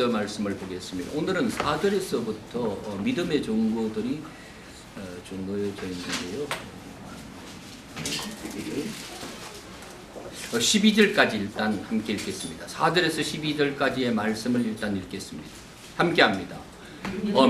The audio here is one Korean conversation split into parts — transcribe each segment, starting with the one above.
말씀을 보겠습니다. 오늘은 4절에서부터 믿음의 증거들이 증거해져 있는데요. 12절까지 일단 함께 읽겠습니다. 4절에서 12절까지의 말씀을 일단 읽겠습니다. 함께 합니다.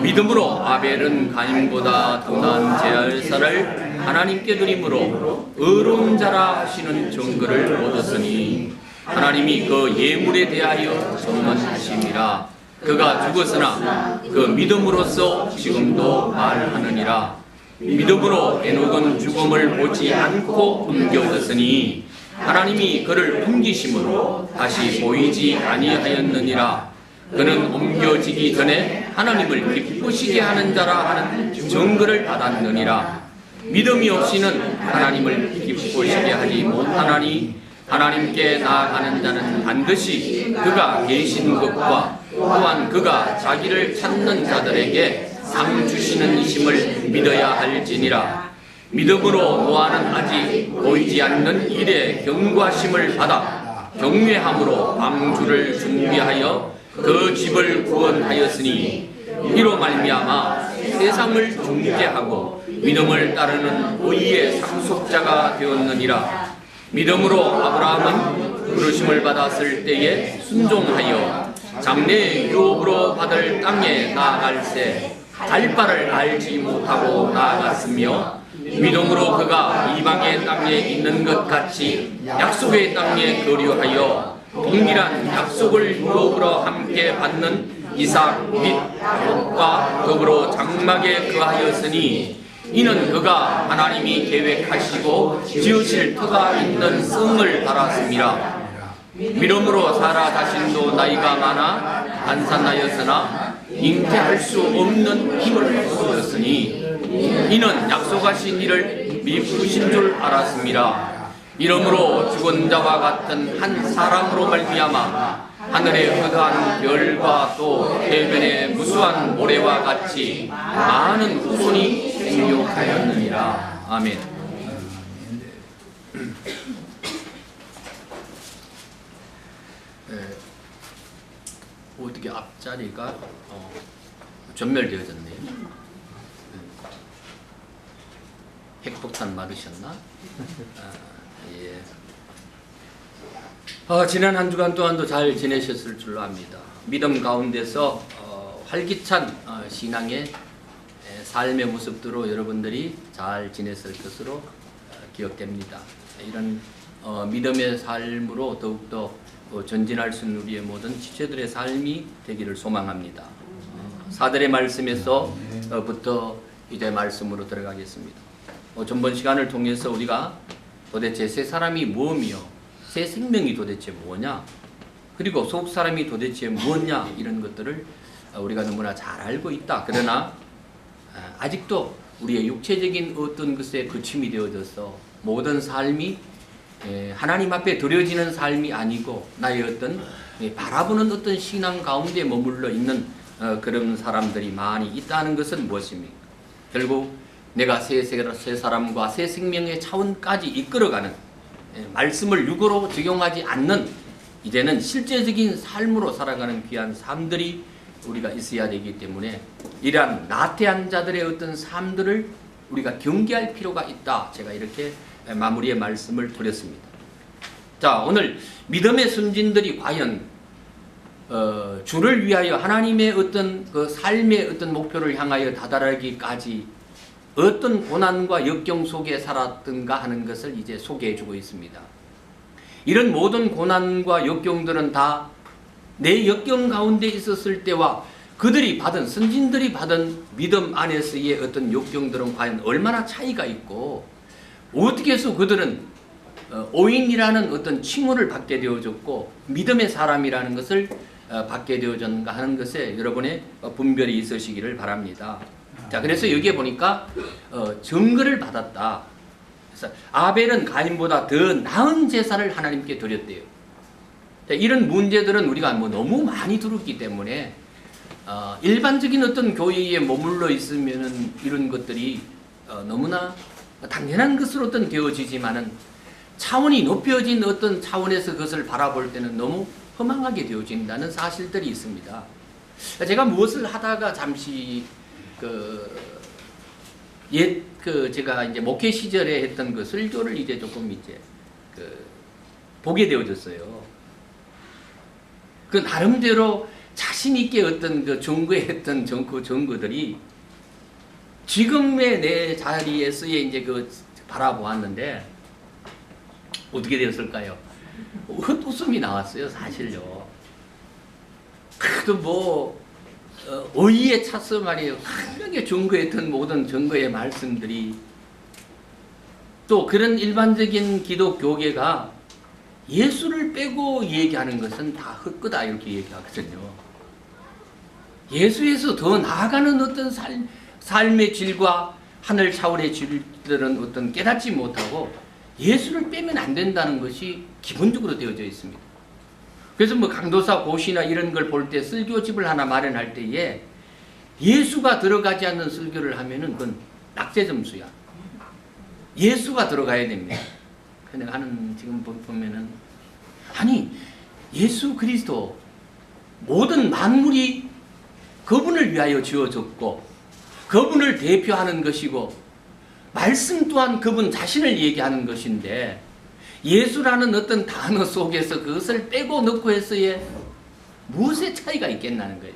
믿음으로 아벨은 가인보다 더 나은 제사를 하나님께 드림으로 의로운 자라 하시는 증거를 얻었으니 하나님이 그 예물에 대하여 선언하심이라. 그가 죽었으나 그 믿음으로써 지금도 말하느니라. 믿음으로 에녹은 죽음을 보지 않고 옮겨졌으니 하나님이 그를 옮기심으로 다시 보이지 아니하였느니라. 그는 옮겨지기 전에 하나님을 기쁘시게 하는 자라 하는 증거를 받았느니라. 믿음이 없이는 하나님을 기쁘시게 하지 못하나니 하나님께 나아가는 자는 반드시 그가 계신 것과 또한 그가 자기를 찾는 자들에게 상 주시는 이심을 믿어야 할지니라. 믿음으로 노아는 아직 보이지 않는 일에 경고하심을 받아 경외함으로 방주를 준비하여 그 집을 구원하였으니 이로 말미암아 세상을 중재하고 믿음을 따르는 의의 상속자가 되었느니라. 믿음으로 아브라함은 부르심을 받았을 때에 순종하여 장래의 유업으로 받을 땅에 나아갈새 갈 바를 알지 못하고 나아갔으며 믿음으로 그가 이방의 땅에 있는 것 같이 약속의 땅에 거류하여 동일한 약속을 유업으로 함께 받는 이삭 및 야곱과 더불어 장막에 거하였으니 이는 그가 하나님이 계획하시고 지으실 터가 있는 성을 바랐습니다. 믿음으로 사라 자신도 나이가 많아 단산하였으나 잉태할 수 없는 힘을 얻었으니 이는 약속하신 이를 미루신 줄 알았습니다. 이러므로 죽은 자와 같은 한 사람으로 말미암아 하늘의 허다한 별과 또 해변의 무수한 모래와 같이 많은 후손이 생육하였느니라. 아멘. 어떻게 앞자리가 전멸되어졌네요. 핵폭탄 맞으셨나? 예. 지난 한 주간 동안도 잘 지내셨을 줄로 압니다. 믿음 가운데서 활기찬 신앙의 삶의 모습들로 여러분들이 잘 지냈을 것으로 기억됩니다. 이런 믿음의 삶으로 더욱더 전진할 수 있는 우리의 모든 지체들의 삶이 되기를 소망합니다. 4절의 말씀에서부터 이제 말씀으로 들어가겠습니다. 전번 시간을 통해서 우리가 도대체 새 사람이 무엇이며 새 생명이 도대체 뭐냐, 그리고 속 사람이 도대체 무엇냐, 이런 것들을 우리가 너무나 잘 알고 있다. 그러나 아직도 우리의 육체적인 어떤 것에 거침이 되어져서 모든 삶이 하나님 앞에 드려지는 삶이 아니고 나의 어떤 바라보는 어떤 신앙 가운데 머물러 있는 그런 사람들이 많이 있다는 것은 무엇입니까? 결국 내가 새 사람과 새 생명의 차원까지 이끌어가는 말씀을 육으로 적용하지 않는 이제는 실제적인 삶으로 살아가는 귀한 삶들이 우리가 있어야 되기 때문에 이러한 나태한 자들의 어떤 삶들을 우리가 경계할 필요가 있다. 제가 이렇게 마무리의 말씀을 드렸습니다. 자, 오늘 믿음의 선진들이 과연 주를 위하여 하나님의 어떤 그 삶의 어떤 목표를 향하여 다다르기까지 어떤 고난과 역경 속에 살았던가 하는 것을 이제 소개해 주고 있습니다. 이런 모든 고난과 역경들은 다 내 역경 가운데 있었을 때와 그들이 받은, 선진들이 받은 믿음 안에서의 어떤 역경들은 과연 얼마나 차이가 있고 어떻게 해서 그들은 오인이라는 어떤 칭호를 받게 되어졌고 믿음의 사람이라는 것을 받게 되어졌는가 하는 것에 여러분의 분별이 있으시기를 바랍니다. 자, 그래서 여기에 보니까 증거를 받았다. 그래서 아벨은 가인보다 더 나은 제사를 하나님께 드렸대요. 자, 이런 문제들은 우리가 너무 많이 들었기 때문에 일반적인 어떤 교회에 머물러 있으면은 이런 것들이 너무나 당연한 것으로 어떤 되어지지만은 차원이 높여진 어떤 차원에서 그것을 바라볼 때는 너무 허망하게 되어진다는 사실들이 있습니다. 제가 무엇을 하다가 잠시 제가 이제 목회 시절에 했던 그 설교를 이제 조금 이제 보게 되어졌어요. 그 나름대로 자신 있게 어떤 그 전거에 했던 전거들이 지금의 내 자리에서의 이제 바라보았는데 어떻게 되었을까요? 헛웃음이 나왔어요, 사실요. 그래도 뭐 의의에 차서 말이에요. 강하게 전거했던 모든 전거의 말씀들이 또 그런 일반적인 기독교계가 예수를 빼고 얘기하는 것은 다 헛거다 이렇게 얘기하거든요. 예수에서 더 나아가는 어떤 삶의 질과 하늘 차원의 질들은 어떤 깨닫지 못하고 예수를 빼면 안 된다는 것이 기본적으로 되어져 있습니다. 그래서 뭐 강도사 고시나 이런 걸 볼 때 설교집을 하나 마련할 때에 예수가 들어가지 않는 설교를 하면은 그건 낙제 점수야. 예수가 들어가야 됩니다. 근데 나는 지금 보면은 아니 예수 그리스도 모든 만물이 그분을 위하여 지어졌고 그분을 대표하는 것이고 말씀 또한 그분 자신을 얘기하는 것인데 예수라는 어떤 단어 속에서 그것을 빼고 넣고 해서의 무엇의 차이가 있겠나는 거예요.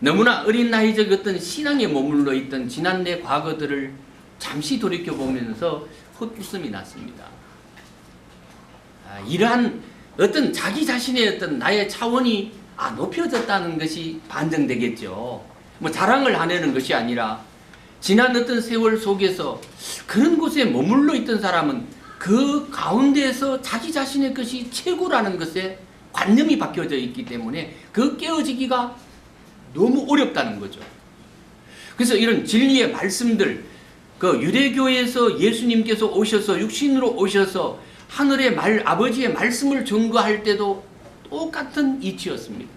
너무나 어린 나이적 어떤 신앙에 머물러 있던 지난 내 과거들을 잠시 돌이켜보면서 헛웃음이 났습니다. 이러한 어떤 자기 자신의 어떤 나의 차원이 높여졌다는 것이 반증되겠죠. 뭐 자랑을 하려는 것이 아니라 지난 어떤 세월 속에서 그런 곳에 머물러 있던 사람은 그 가운데에서 자기 자신의 것이 최고라는 것에 관념이 바뀌어져 있기 때문에 그 깨어지기가 너무 어렵다는 거죠. 그래서 이런 진리의 말씀들, 그 유대교에서 예수님께서 오셔서 육신으로 오셔서 하늘의 아버지의 말씀을 증거할 때도 똑같은 이치였습니다.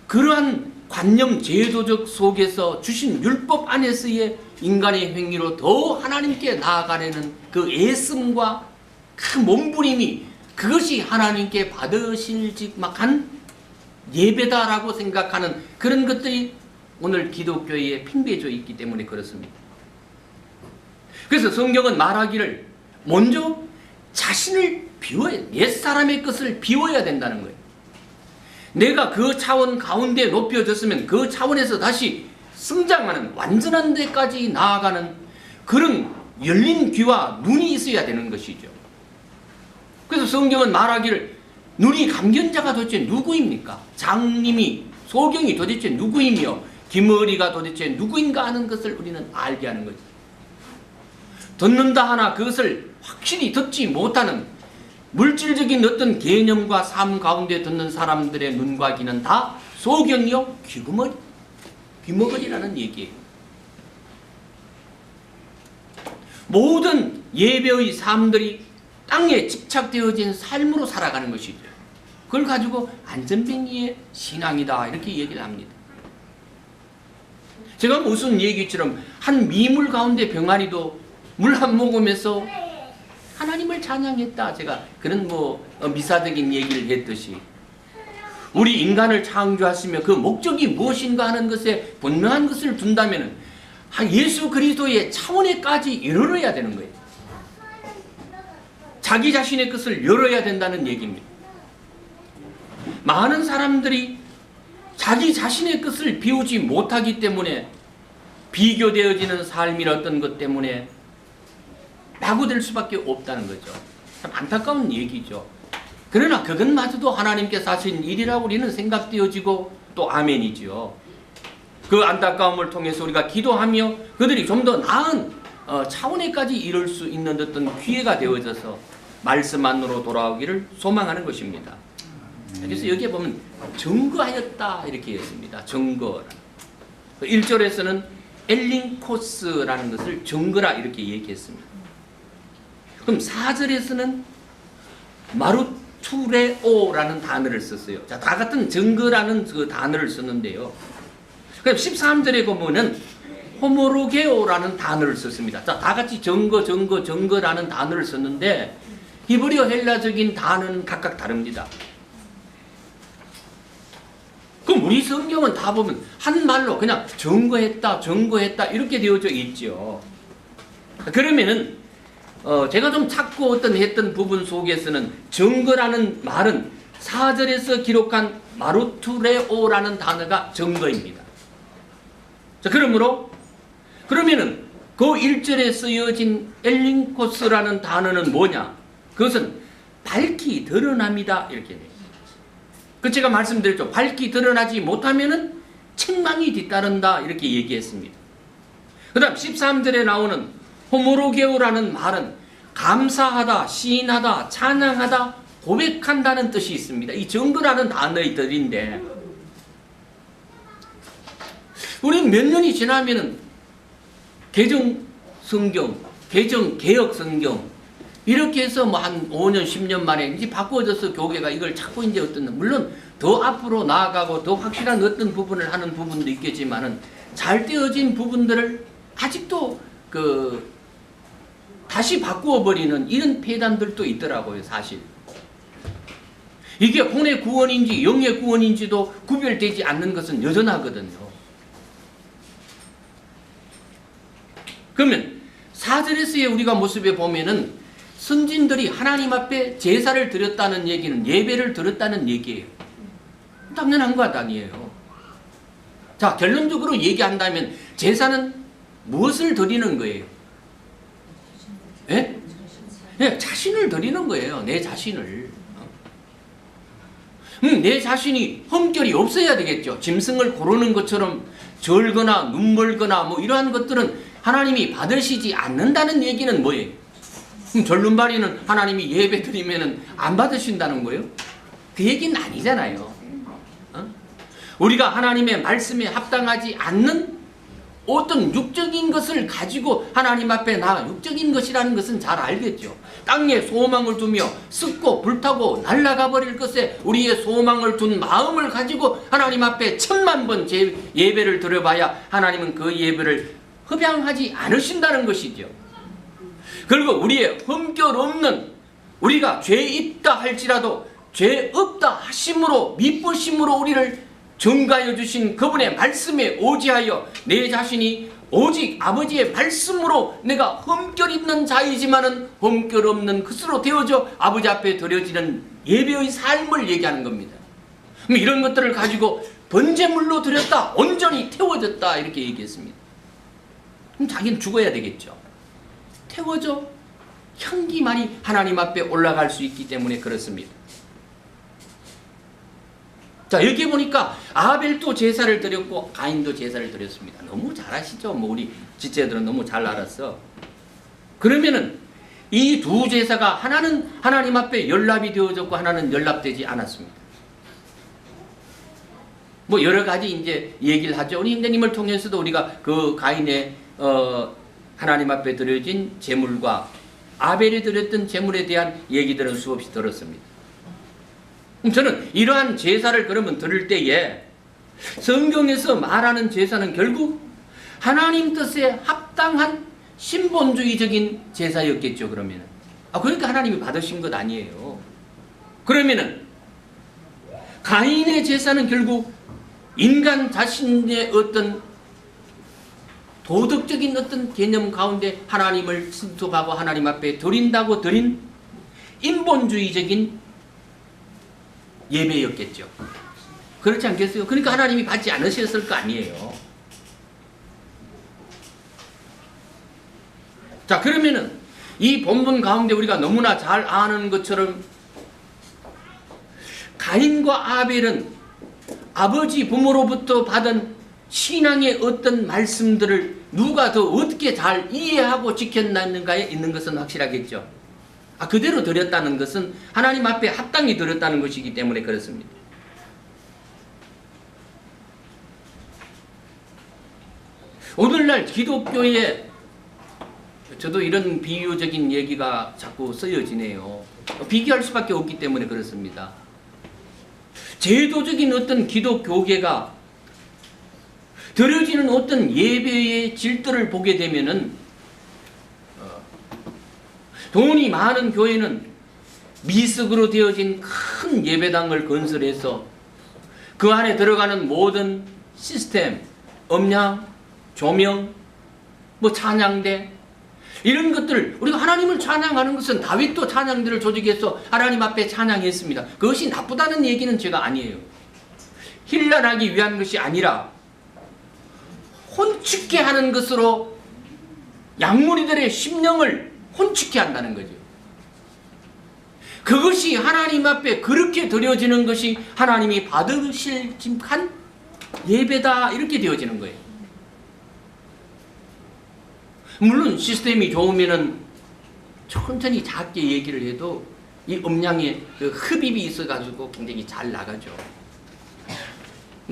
그러한 관념 제도적 속에서 주신 율법 안에서의 인간의 행위로 더 하나님께 나아가려는 그 애씀과 그 몸부림이 그것이 하나님께 받으실 직막한 예배다라고 생각하는 그런 것들이 오늘 기독교에 팽배해져 있기 때문에 그렇습니다. 그래서 성경은 말하기를 먼저 자신을 비워야, 옛사람의 것을 비워야 된다는 거예요. 내가 그 차원 가운데 높여졌으면 그 차원에서 다시 성장하는 완전한 데까지 나아가는 그런 열린 귀와 눈이 있어야 되는 것이죠. 그래서 성경은 말하기를 눈이 감긴 자가 도대체 누구입니까? 장님이 소경이 도대체 누구이며 기머리가 도대체 누구인가 하는 것을 우리는 알게 하는 거죠. 듣는다 하나 그것을 확실히 듣지 못하는 물질적인 어떤 개념과 삶 가운데 듣는 사람들의 눈과 귀는 다 소경이요 귀머거리라는 얘기예요. 모든 예배의 삶들이 땅에 집착되어진 삶으로 살아가는 것이죠. 그걸 가지고 안전뱅이의 신앙이다 이렇게 얘기를 합니다. 제가 무슨 얘기처럼 한 미물 가운데 병아리도 물 한 모금에서 하나님을 찬양했다. 제가 그런 미사적인 얘기를 했듯이 우리 인간을 창조하시며 그 목적이 무엇인가 하는 것에 분명한 것을 둔다면 예수 그리스도의 차원에까지 이르러야 되는 거예요. 자기 자신의 것을 열어야 된다는 얘기입니다. 많은 사람들이 자기 자신의 것을 비우지 못하기 때문에 비교되어지는 삶이었던 것 때문에 낙오될 수밖에 없다는 거죠. 참 안타까운 얘기죠. 그러나 그것마저도 하나님께서 하신 일이라고 우리는 생각되어지고 또 아멘이죠. 그 안타까움을 통해서 우리가 기도하며 그들이 좀 더 나은 차원에까지 이룰 수 있는 어떤 기회가 되어져서 말씀 안으로 돌아오기를 소망하는 것입니다. 그래서 여기에 보면 증거하였다 이렇게 했습니다. 증거. 1절에서는 엘링코스라는 것을 증거라 이렇게 얘기했습니다. 그럼 4절에서는 마루투레오라는 단어를 썼어요. 자, 다 같은 증거라는 그 단어를 썼는데요. 그럼 13절에 보면은 호모로게오라는 단어를 썼습니다. 자, 다 같이 증거라는 단어를 썼는데 히브리어 헬라적인 단어는 각각 다릅니다. 그 그럼 우리 성경은 다 보면 한 말로 그냥 증거했다 이렇게 되어져 있죠. 그러면은 제가 좀 찾고 했던 부분 속에서는 증거라는 말은 4절에서 기록한 마루투레오라는 단어가 증거입니다. 자, 그러면은 그 1절에 쓰여진 엘링코스라는 단어는 뭐냐? 그것은 밝히 드러납니다. 이렇게 돼요. 그 제가 말씀드렸죠. 밝히 드러나지 못하면은 책망이 뒤따른다. 이렇게 얘기했습니다. 그 다음 13절에 나오는 호모로게오라는 말은 감사하다, 시인하다, 찬양하다, 고백한다는 뜻이 있습니다. 이 증거라는 단어의 뜻인데, 우리는 몇 년이 지나면은 개정 성경, 개정 개혁 성경 이렇게 해서 뭐 한 5년, 10년 만에 이제 바꿔져서 교회가 이걸 자꾸 이제 물론 더 앞으로 나아가고 더 확실한 어떤 부분을 하는 부분도 있겠지만은 잘 떼어진 부분들을 아직도 다시 바꾸어 버리는 이런 폐단들도 있더라고요, 사실. 이게 혼의 구원인지 영의 구원인지도 구별되지 않는 것은 여전하거든요. 그러면 4절에서의 우리가 모습에 보면은 선진들이 하나님 앞에 제사를 드렸다는 얘기는 예배를 드렸다는 얘기예요. 당연한 것 아니에요. 자, 결론적으로 얘기한다면 제사는 무엇을 드리는 거예요? 예? 예, 자신을 드리는 거예요. 내 자신을. 내 자신이 흠결이 없어야 되겠죠. 짐승을 고르는 것처럼 절거나 눈멀거나 뭐 이러한 것들은 하나님이 받으시지 않는다는 얘기는 뭐예요? 그럼 절름발이는 하나님이 예배 드리면은 안 받으신다는 거예요? 그 얘기는 아니잖아요. 우리가 하나님의 말씀에 합당하지 않는 어떤 육적인 것을 가지고 하나님 앞에 나가, 육적인 것이라는 것은 잘 알겠죠. 땅에 소망을 두며 썩고 불타고 날아가 버릴 것에 우리의 소망을 둔 마음을 가지고 하나님 앞에 1000만 번 예배를 드려봐야 하나님은 그 예배를 흡양하지 않으신다는 것이죠. 그리고 우리의 흠결 없는, 우리가 죄 있다 할지라도 죄 없다 하심으로 미쁘심으로 우리를 증가해 주신 그분의 말씀에 오지하여 내 자신이 오직 아버지의 말씀으로 내가 흠결 있는 자이지만은 흠결 없는 것으로 되어져 아버지 앞에 드려지는 예배의 삶을 얘기하는 겁니다. 그럼 이런 것들을 가지고 번제물로 드렸다, 온전히 태워졌다 이렇게 얘기했습니다. 그럼 자기는 죽어야 되겠죠. 태워져 향기만이 하나님 앞에 올라갈 수 있기 때문에 그렇습니다. 자, 여기 보니까 아벨도 제사를 드렸고 가인도 제사를 드렸습니다. 너무 잘 아시죠? 뭐 우리 지체들은 너무 잘 알았어. 그러면은 이 두 제사가 하나는 하나님 앞에 연락이 되어졌고 하나는 연락되지 않았습니다. 뭐 여러 가지 이제 얘기를 하죠. 우리 형제님을 통해서도 우리가 그 가인의 하나님 앞에 드려진 제물과 아벨이 드렸던 제물에 대한 얘기들은 수없이 들었습니다. 저는 이러한 제사를 그러면 드릴 때에 성경에서 말하는 제사는 결국 하나님 뜻에 합당한 신본주의적인 제사였겠죠. 그러면은 그러니까 하나님이 받으신 것 아니에요. 그러면은 가인의 제사는 결국 인간 자신의 어떤 도덕적인 어떤 개념 가운데 하나님을 신속하고 하나님 앞에 드린다고 드린 인본주의적인 예배였겠죠. 그렇지 않겠어요? 그러니까 하나님이 받지 않으셨을 거 아니에요. 자, 그러면은 이 본문 가운데 우리가 너무나 잘 아는 것처럼 가인과 아벨은 아버지 부모로부터 받은 신앙의 어떤 말씀들을 누가 더 어떻게 잘 이해하고 지켰는가에 있는 것은 확실하겠죠. 그대로 드렸다는 것은 하나님 앞에 합당히 드렸다는 것이기 때문에 그렇습니다. 오늘날 기독교에 저도 이런 비유적인 얘기가 자꾸 쓰여지네요. 비교할 수밖에 없기 때문에 그렇습니다. 제도적인 어떤 기독교계가 드려지는 어떤 예배의 질들을 보게 되면은 돈이 많은 교회는 미석으로 되어진 큰 예배당을 건설해서 그 안에 들어가는 모든 시스템, 음량, 조명, 뭐 찬양대, 이런 것들, 우리가 하나님을 찬양하는 것은 다윗도 찬양들을 조직해서 하나님 앞에 찬양했습니다. 그것이 나쁘다는 얘기는 제가 아니에요. 힐난하기 위한 것이 아니라 혼축케 하는 것으로 양무리들의 심령을 혼축케 한다는 거죠. 그것이 하나님 앞에 그렇게 드려지는 것이 하나님이 받으실 한 예배다, 이렇게 되어지는 거예요. 물론 시스템이 좋으면은 천천히 작게 얘기를 해도 이 음량에 그 흡입이 있어가지고 굉장히 잘 나가죠.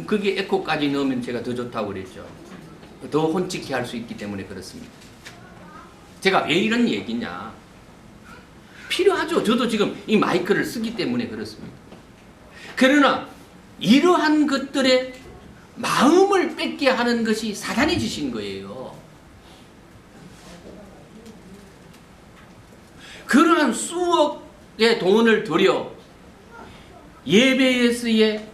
그게 에코까지 넣으면 제가 더 좋다고 그랬죠. 더 혼축케 할 수 있기 때문에 그렇습니다. 제가 왜 이런 얘기냐? 필요하죠. 저도 지금 이 마이크를 쓰기 때문에 그렇습니다. 그러나 이러한 것들의 마음을 뺏게 하는 것이 사단이 주신 거예요. 그러한 수억의 돈을 들여 예배에서의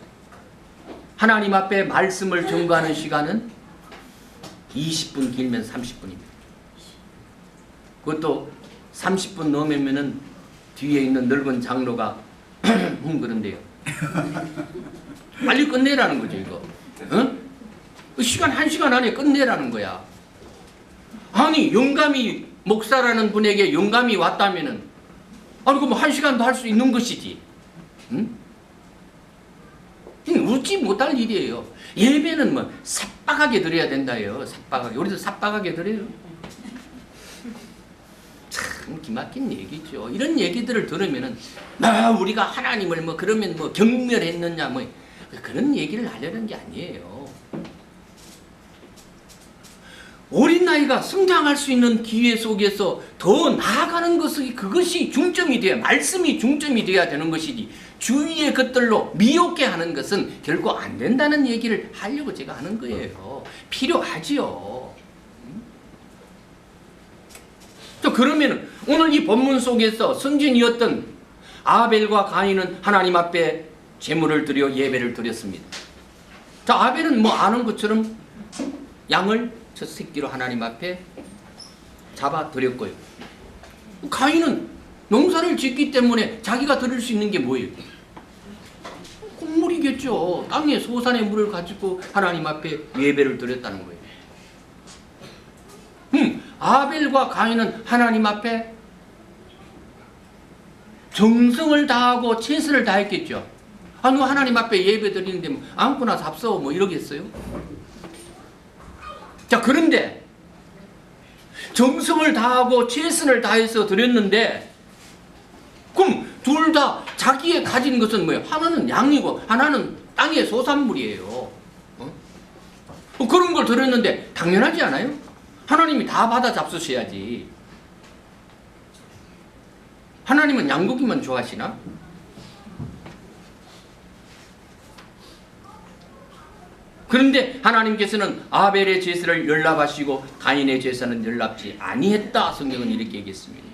하나님 앞에 말씀을 전가하는 시간은 20분, 길면 30분입니다. 그것도 30분 넘으면은 뒤에 있는 늙은 장로가 그런데요. 빨리 끝내라는 거죠, 이거. 어? 시간 1시간 안에 끝내라는 거야. 아니, 영감이 목사라는 분에게 영감이 왔다면은, 아니, 그럼 1시간도 할 수 있는 것이지. 응? 웃지 못할 일이에요. 예배는 뭐 삭박하게 드려야 된다요. 삭박하게. 우리도 삭박하게 드려요. 참 기막힌 얘기죠. 이런 얘기들을 들으면은 우리가 하나님을 뭐 그러면 뭐 경멸했느냐 뭐 그런 얘기를 하려는 게 아니에요. 어린 나이가 성장할 수 있는 기회 속에서 더 나아가는 것이 그것이 중점이 돼야, 말씀이 중점이 돼야 되는 것이지, 주위의 것들로 미혹게 하는 것은 결코 안 된다는 얘기를 하려고 제가 하는 거예요. 필요하지요. 그러면 오늘 이 본문 속에서 선진이었던 아벨과 가인은 하나님 앞에 제물을 드려 예배를 드렸습니다. 자, 아벨은 뭐 아는 것처럼 양을 첫 새끼로 하나님 앞에 잡아 드렸고요. 가인은 농사를 짓기 때문에 자기가 드릴 수 있는 게 뭐예요? 콩물이겠죠. 땅에 소산의 물을 가지고 하나님 앞에 예배를 드렸다는 거예요. 아벨과 가인은 하나님 앞에 정성을 다하고 최선을 다했겠죠. 아, 너 하나님 앞에 예배 드리는데 뭐 아무거나 잡숴 뭐 이러겠어요? 자, 그런데 정성을 다하고 최선을 다해서 드렸는데, 그럼 둘 다 자기의 가진 것은 뭐예요? 하나는 양이고 하나는 땅의 소산물이에요. 그런 걸 드렸는데 당연하지 않아요? 하나님이 다 받아 잡수셔야지. 하나님은 양고기만 좋아하시나? 그런데 하나님께서는 아벨의 제사를 연락하시고 가인의 제사는 연락지 아니했다. 성경은 이렇게 얘기했습니다.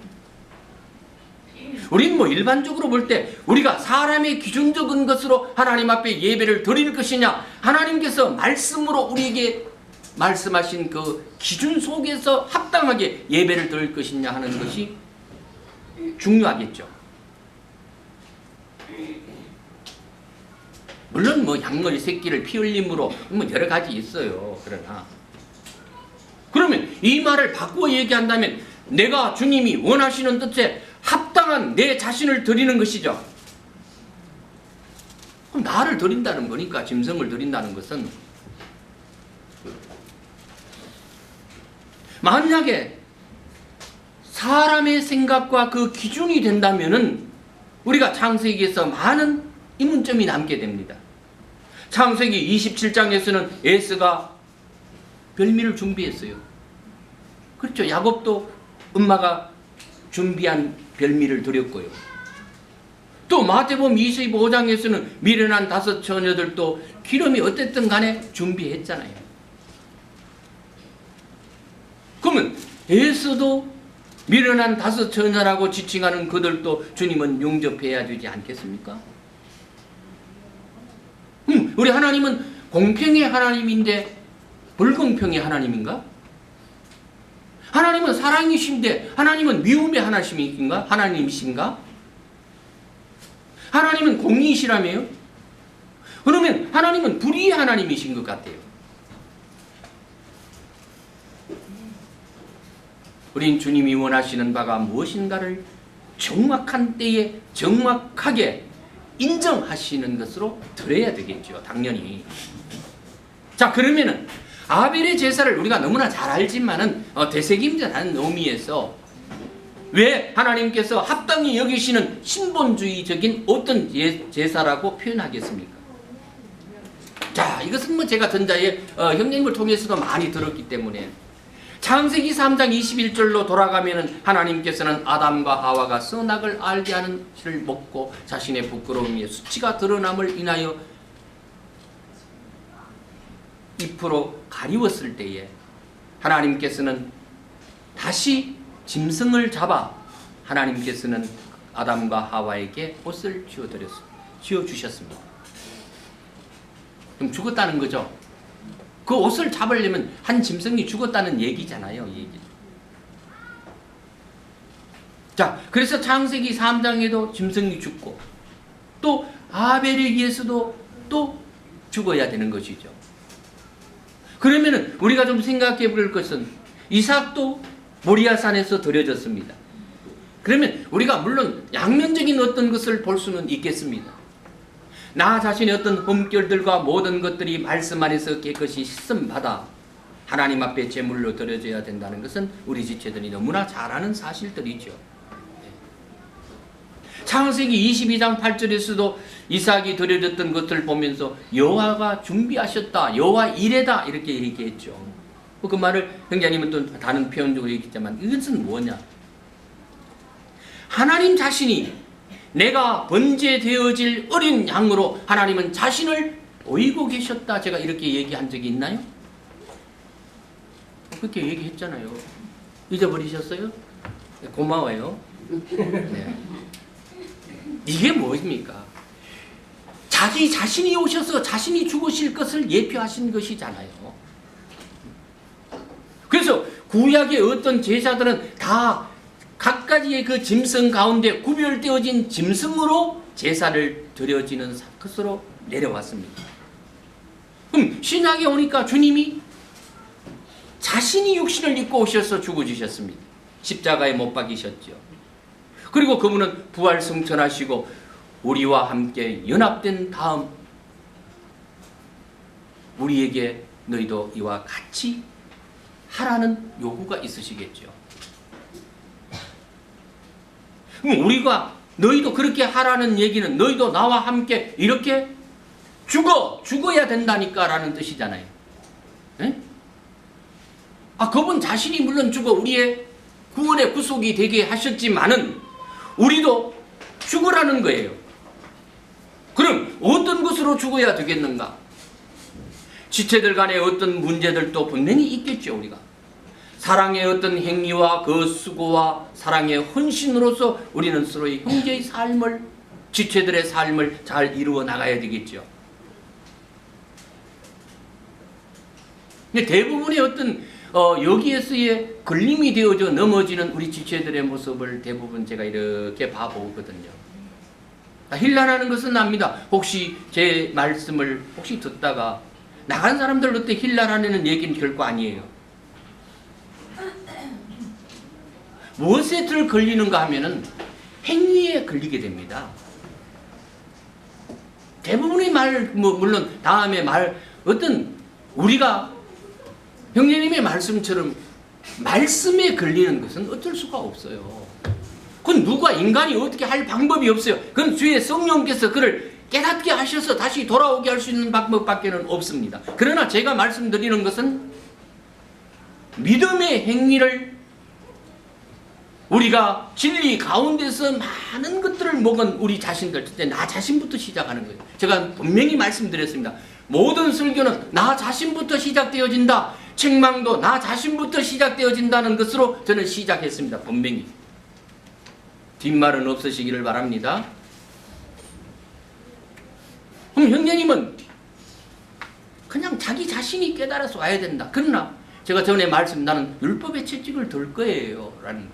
우리는 뭐 일반적으로 볼 때 우리가 사람의 기준적인 것으로 하나님 앞에 예배를 드릴 것이냐, 하나님께서 말씀으로 우리에게 말씀하신 그 기준 속에서 합당하게 예배를 드릴 것이냐 하는 것이 중요하겠죠. 물론 뭐 양머리 새끼를 피 흘림으로 뭐 여러 가지 있어요. 그러나 그러면 이 말을 바꾸어 얘기한다면 내가 주님이 원하시는 뜻에 합당한 내 자신을 드리는 것이죠. 그럼 나를 드린다는 거니까, 짐승을 드린다는 것은, 만약에 사람의 생각과 그 기준이 된다면은 우리가 창세기에서 많은 의문점이 남게 됩니다. 창세기 27장에서는 에서가 별미를 준비했어요. 그렇죠. 야곱도 엄마가 준비한 별미를 드렸고요. 또 마태복음 25장에서는 미련한 5 처녀들도 기름이 어쨌든 간에 준비했잖아요. 그러면 에서도 미련한 5 처녀라고 지칭하는 그들도 주님은 용접해야 되지 않겠습니까? 그럼 우리 하나님은 공평의 하나님인데 불공평의 하나님인가? 하나님은 사랑이신데 하나님은 미움의 하나님이신가? 하나님은 공의이시라며요? 그러면 하나님은 불의의 하나님이신 것 같아요. 우린 주님이 원하시는 바가 무엇인가를 정확한 때에 정확하게 인정하시는 것으로 들어야 되겠죠. 당연히. 자, 그러면은 아벨의 제사를 우리가 너무나 잘 알지만은 되새김질하는 의미에서 왜 하나님께서 합당히 여기시는 신본주의적인 어떤 제사라고 표현하겠습니까? 자, 이것은 뭐 제가 전자의 형님을 통해서도 많이 들었기 때문에 창세기 3장 21절로 돌아가면은 하나님께서는 아담과 하와가 선악을 알게 하는 실을 먹고 자신의 부끄러움에 수치가 드러남을 인하여 잎으로 가리웠을 때에 하나님께서는 다시 짐승을 잡아 하나님께서는 아담과 하와에게 옷을 쥐어주셨습니다. 그럼 죽었다는 거죠. 그 옷을 잡으려면 한 짐승이 죽었다는 얘기잖아요. 얘기. 자, 그래서 창세기 3장에도 짐승이 죽고 또 아벨에 의해서도 또 죽어야 되는 것이죠. 그러면은 우리가 좀 생각해 볼 것은 이삭도 모리아산에서 드려졌습니다. 그러면 우리가 물론 양면적인 어떤 것을 볼 수는 있겠습니다. 나 자신의 어떤 흠결들과 모든 것들이 말씀 안에서 깨끗이 씻음 받아 하나님 앞에 제물로 드려져야 된다는 것은 우리 지체들이 너무나 잘 아는 사실들이죠. 창세기 22장 8절에서도 이삭이 드려졌던 것을 보면서 여호와가 준비하셨다, 여호와 이레다 이렇게 얘기했죠. 그 말을 형제님은 또 다른 표현적으로 얘기했지만 이것은 뭐냐? 하나님 자신이 내가 번제되어질 어린 양으로 하나님은 자신을 보이고 계셨다. 제가 이렇게 얘기한 적이 있나요? 그렇게 얘기했잖아요. 잊어버리셨어요? 고마워요. 네. 이게 뭐입니까? 자기 자신이 오셔서 자신이 죽으실 것을 예표하신 것이잖아요. 그래서 구약의 어떤 제사들은 다 각가지의 그 짐승 가운데 구별되어진 짐승으로 제사를 드려지는 것으로 내려왔습니다. 그럼 신약에 오니까 주님이 자신이 육신을 입고 오셔서 죽어주셨습니다. 십자가에 못 박이셨죠. 그리고 그분은 부활 승천하시고 우리와 함께 연합된 다음 우리에게 너희도 이와 같이 하라는 요구가 있으시겠죠. 그럼 우리가 너희도 그렇게 하라는 얘기는 너희도 나와 함께 이렇게 죽어야 된다니까 라는 뜻이잖아요. 에? 그분 자신이 물론 죽어 우리의 구원의 구속이 되게 하셨지만은 우리도 죽으라는 거예요. 그럼 어떤 것으로 죽어야 되겠는가? 지체들 간의 어떤 문제들도 분명히 있겠죠. 우리가 사랑의 어떤 행위와 그 수고와 사랑의 헌신으로서 우리는 서로의 형제의 삶을, 지체들의 삶을 잘 이루어 나가야 되겠죠. 근데 대부분의 어떤 여기에서의 걸림이 되어져 넘어지는 우리 지체들의 모습을 대부분 제가 이렇게 봐보거든요. 힐라라는 것은 압니다. 혹시 제 말씀을 혹시 듣다가 나간 사람들 어때 힐라라는 얘기는 결코 아니에요. 무엇에 들 걸리는가 하면은 행위에 걸리게 됩니다. 대부분의 말, 물론 다음에 말, 어떤 우리가 형제님의 말씀처럼 말씀에 걸리는 것은 어쩔 수가 없어요. 그건 누가 인간이 어떻게 할 방법이 없어요. 그건 주의 성령께서 그를 깨닫게 하셔서 다시 돌아오게 할 수 있는 방법밖에는 없습니다. 그러나 제가 말씀드리는 것은 믿음의 행위를 우리가 진리 가운데서 많은 것들을 먹은 우리 자신들, 나 자신부터 시작하는 거예요. 제가 분명히 말씀드렸습니다. 모든 설교는 나 자신부터 시작되어진다. 책망도 나 자신부터 시작되어진다는 것으로 저는 시작했습니다. 분명히. 뒷말은 없으시기를 바랍니다. 그럼 형제님은 그냥 자기 자신이 깨달아서 와야 된다. 그러나 제가 전에 말씀 나는 율법의 채찍을 들 거예요 라는 거예요.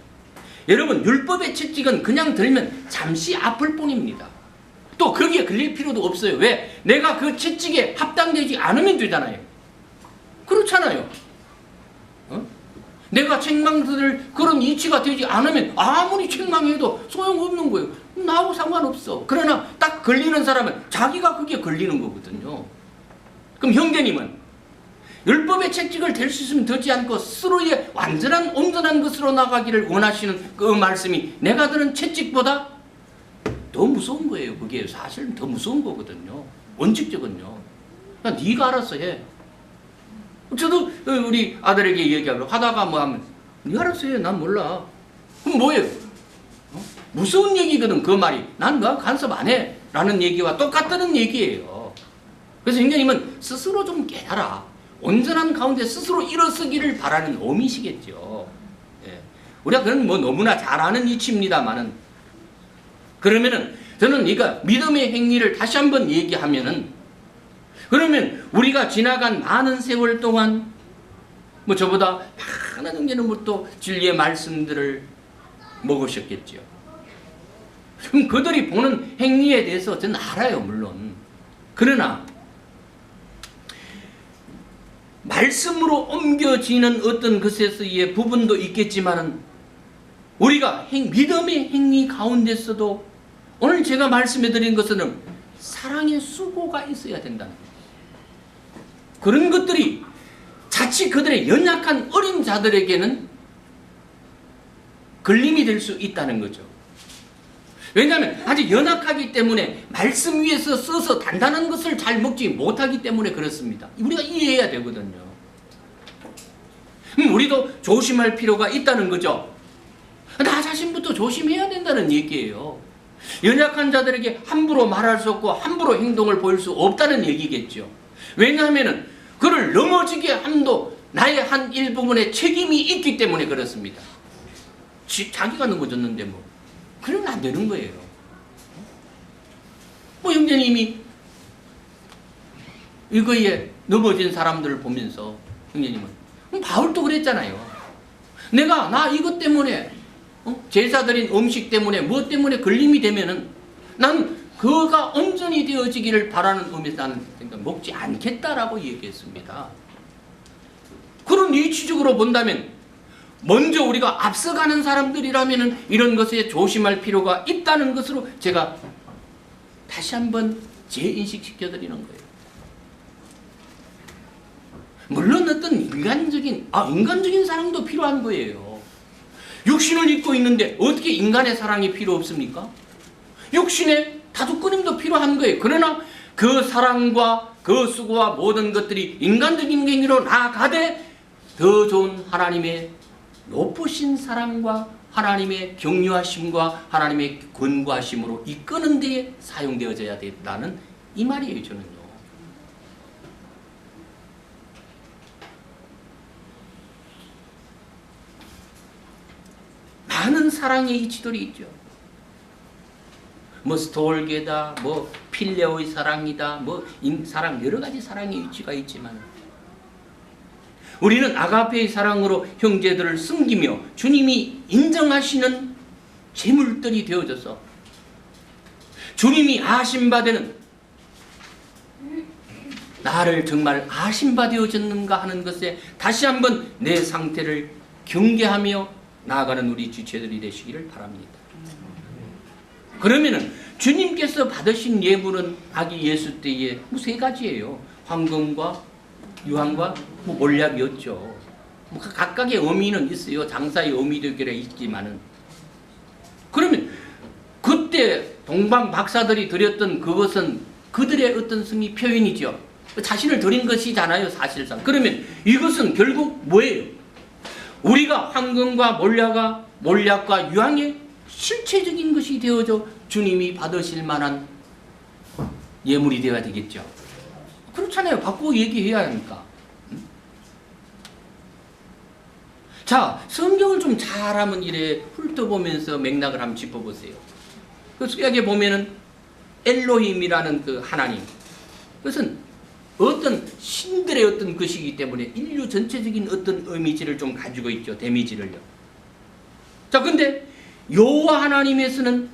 여러분 율법의 채찍은 그냥 들면 잠시 아플 뿐입니다. 또 거기에 걸릴 필요도 없어요. 왜? 내가 그 채찍에 합당되지 않으면 되잖아요. 그렇잖아요. 내가 책망들 그런 이치가 되지 않으면 아무리 책망해도 소용없는 거예요. 나하고 상관없어. 그러나 딱 걸리는 사람은 자기가 그게 걸리는 거거든요. 그럼 형제님은 율법의 채찍을 댈 수 있으면 되지 않고 스스로의 완전한 온전한 것으로 나가기를 원하시는 그 말씀이 내가 드는 채찍보다 더 무서운 거예요. 그게 사실은 더 무서운 거거든요. 원칙적은요. 그냥 네가 알아서 해. 저도 우리 아들에게 얘기하고 하다가 뭐 하면 네가 알아서 해. 난 몰라. 그럼 뭐예요? 무서운 얘기거든. 그 말이. 난 너하고 간섭 안 해. 라는 얘기와 똑같다는 얘기예요. 그래서 형제님은 스스로 좀 깨달아. 온전한 가운데 스스로 일어서기를 바라는 의미시겠죠. 예. 우리가 그건 뭐 너무나 잘 아는 이치입니다만은 그러면은 저는 이거 믿음의 행위를 다시 한번 얘기하면은 그러면 우리가 지나간 많은 세월 동안 뭐 저보다 많은 형제는 뭐 또 진리의 말씀들을 먹으셨겠죠. 그럼 그들이 보는 행위에 대해서 저는 알아요, 물론. 그러나 말씀으로 옮겨지는 어떤 것에서의 부분도 있겠지만은 우리가 믿음의 행위 가운데서도 오늘 제가 말씀해 드린 것은 사랑의 수고가 있어야 된다는 거예요. 그런 것들이 자칫 그들의 연약한 어린 자들에게는 걸림이 될 수 있다는 거죠. 왜냐하면 아직 연약하기 때문에 말씀 위에서 써서 단단한 것을 잘 먹지 못하기 때문에 그렇습니다. 우리가 이해해야 되거든요. 우리도 조심할 필요가 있다는 거죠. 나 자신부터 조심해야 된다는 얘기예요. 연약한 자들에게 함부로 말할 수 없고 함부로 행동을 보일 수 없다는 얘기겠죠. 왜냐하면 그를 넘어지게 함도 나의 한 일부분의 책임이 있기 때문에 그렇습니다. 자기가 넘어졌는데 뭐 그러면 안 되는 거예요. 뭐 형제님이 이거에 넘어진 사람들을 보면서 형제님은 바울도 그랬잖아요. 내가 나 이것 때문에 제사드린 음식 때문에 무엇 때문에 걸림이 되면은 난 그가 온전히 되어지기를 바라는 의미에서 나는 먹지 않겠다라고 얘기했습니다. 그런 이치적으로 본다면 먼저 우리가 앞서가는 사람들이라면 이런 것에 조심할 필요가 있다는 것으로 제가 다시 한번 재인식시켜 드리는 거예요. 물론 어떤 인간적인 사랑도 필요한 거예요. 육신을 입고 있는데 어떻게 인간의 사랑이 필요 없습니까? 육신의 다독거림도 필요한 거예요. 그러나 그 사랑과 그 수고와 모든 것들이 인간적인 행위로 나아가되 더 좋은 하나님의 높으신 사랑과 하나님의 격려하심과 하나님의 권고하심으로 이끄는 데에 사용되어져야 된다는 이 말이에요. 저는요. 많은 사랑의 이치들이 있죠. 뭐 스톨게다, 뭐 필레오의 사랑이다, 뭐 사랑 여러 가지 사랑의 이치가 있지만 우리는 아가페의 사랑으로 형제들을 섬기며 주님이 인정하시는 제물들이 되어져서 주님이 아심받는 나를 정말 아심바 되어졌는가 하는 것에 다시 한번 내 상태를 경계하며 나아가는 우리 지체들이 되시기를 바랍니다. 그러면은 주님께서 받으신 예물은 아기 예수 때에 뭐 세 가지예요. 황금과 유황과 뭐 몰약이었죠. 뭐 각각의 의미는 있어요. 장사의 의미도 있지만은. 그러면 그때 동방 박사들이 드렸던 그것은 그들의 어떤 승리 표현이죠. 자신을 드린 것이잖아요, 사실상. 그러면 이것은 결국 뭐예요? 우리가 황금과 몰약과 유황의 실체적인 것이 되어져 주님이 받으실 만한 예물이 되어야 되겠죠. 그렇잖아요. 바꾸고 얘기해야 하니까. 자, 성경을 좀 잘하면 이래 훑어보면서 맥락을 한번 짚어보세요. 그 수약에 보면은 엘로힘이라는 그 하나님, 그것은 어떤 어떤 것이기 때문에 인류 전체적인 어떤 이미지를 좀 가지고 있죠. 데미지를요. 자, 근데 여호와 하나님에서는